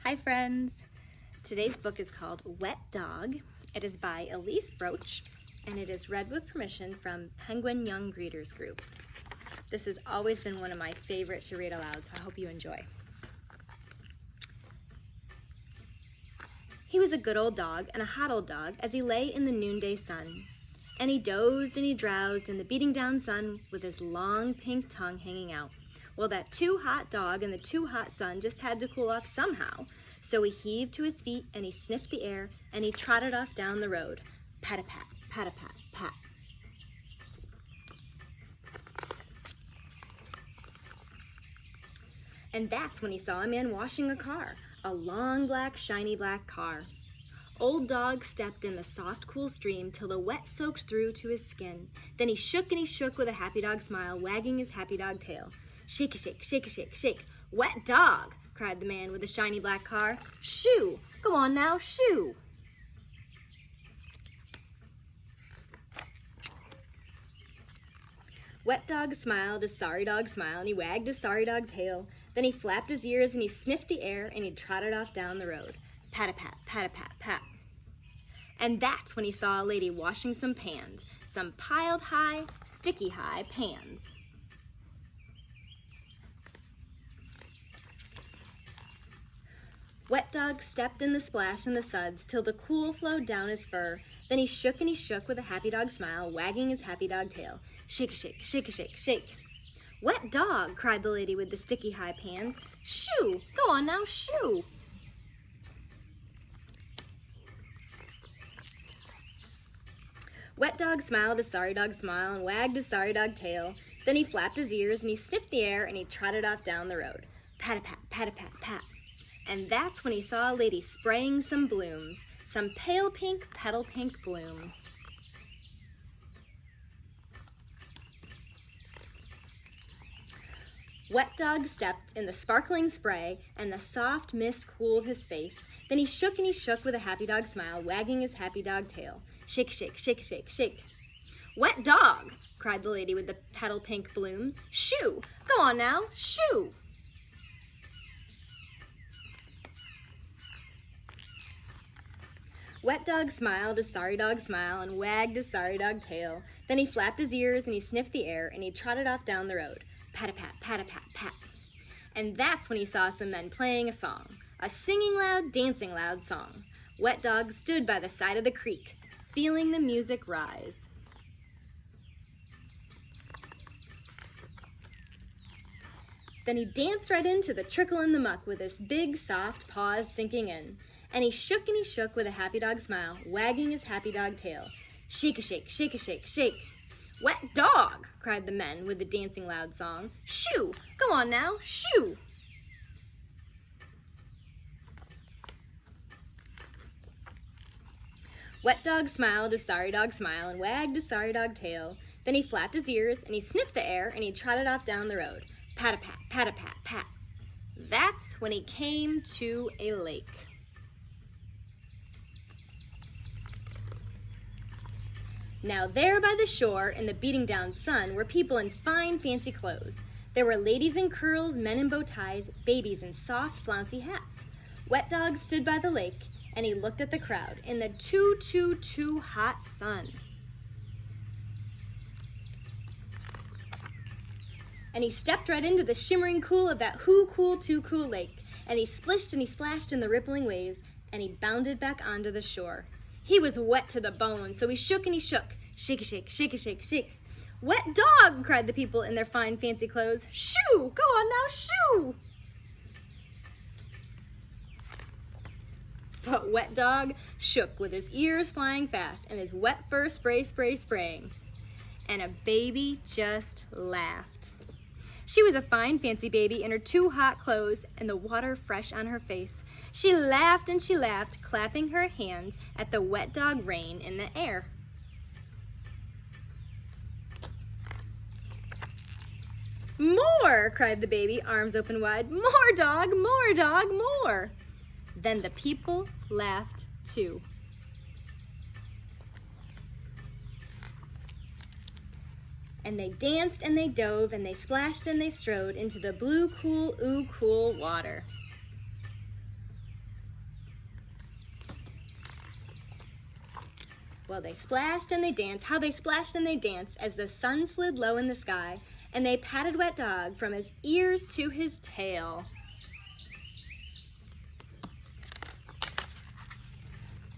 Hi friends! Today's book is called Wet Dog. It is by Elise Broach and it is read with permission from Penguin Young Readers Group. This has always been one of my favorite to read aloud, so I hope you enjoy. He was a good old dog and a hot old dog as he lay in the noonday sun. And he dozed and he drowsed in the beating down sun with his long pink tongue hanging out. Well, that too hot dog and the too hot sun just had to cool off somehow. So he heaved to his feet and he sniffed the air and he trotted off down the road. Pat-a-pat, pat-a-pat, pat. And that's when he saw a man washing a car, a long black shiny black car. Old Dog stepped in the soft cool stream till the wet soaked through to his skin. Then he shook and he shook with a happy dog smile, wagging his happy dog tail. Shake a shake, shake a shake, shake. Wet dog, cried the man with the shiny black car. Shoo, go on now, shoo. Wet Dog smiled a sorry dog smile and he wagged his sorry dog tail. Then he flapped his ears and he sniffed the air and he trotted off down the road. Pat-a-pat, pat-a-pat, pat. And that's when he saw a lady washing some pans, some piled high, sticky high pans. Wet Dog stepped in the splash and the suds till the cool flowed down his fur. Then he shook and he shook with a happy dog smile, wagging his happy dog tail. Shake a shake, shake a shake, shake. Wet Dog, cried the lady with the sticky high pans. Shoo, go on now, shoo. Wet Dog smiled a sorry dog smile and wagged his sorry dog tail. Then he flapped his ears and he sniffed the air and he trotted off down the road. Pat-a-pat, pat-a-pat, pat. And that's when he saw a lady spraying some blooms, some pale pink, petal pink blooms. Wet Dog stepped in the sparkling spray and the soft mist cooled his face. Then he shook and he shook with a happy dog smile, wagging his happy dog tail. Shake, shake, shake, shake, shake. Wet Dog, cried the lady with the petal pink blooms. Shoo, go on now, shoo. Wet Dog smiled a sorry dog smile and wagged his sorry dog tail. Then he flapped his ears and he sniffed the air and he trotted off down the road. Pat-a-pat, pat-a-pat, pat. And that's when he saw some men playing a song, a singing loud, dancing loud song. Wet Dog stood by the side of the creek, feeling the music rise. Then he danced right into the trickle in the muck with his big, soft paws sinking in. And he shook with a happy dog smile, wagging his happy dog tail. Shake a shake, shake a shake, shake. Wet Dog, cried the men with the dancing loud song. Shoo, go on now, shoo. Wet Dog smiled a sorry dog smile and wagged his sorry dog tail. Then he flapped his ears and he sniffed the air and he trotted off down the road. Pat-a-pat, pat-a-pat, pat. That's when he came to a lake. Now there by the shore in the beating down sun were people in fine fancy clothes. There were ladies in curls, men in bow ties, babies in soft flouncy hats. Wet Dog stood by the lake and he looked at the crowd in the too hot sun. And he stepped right into the shimmering cool of that too cool lake. And he splished and he splashed in the rippling waves and he bounded back onto the shore. He was wet to the bone, so he shook and he shook. Shake a shake, shake a shake, shake. Wet Dog, cried the people in their fine fancy clothes. Shoo, go on now, shoo. But Wet Dog shook with his ears flying fast and his wet fur spraying. And a baby just laughed. She was a fine fancy baby in her too hot clothes and the water fresh on her face. She laughed and she laughed, clapping her hands at the Wet Dog rain in the air. More, cried the baby, arms open wide. More dog, more. Then the people laughed too. And they danced and they dove and they splashed and they strode into the blue cool, ooh cool water. Well, they splashed and they danced, how they splashed and they danced as the sun slid low in the sky, and they patted Wet Dog from his ears to his tail.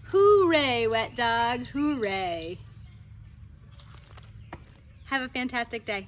Hooray, Wet Dog, hooray. Have a fantastic day.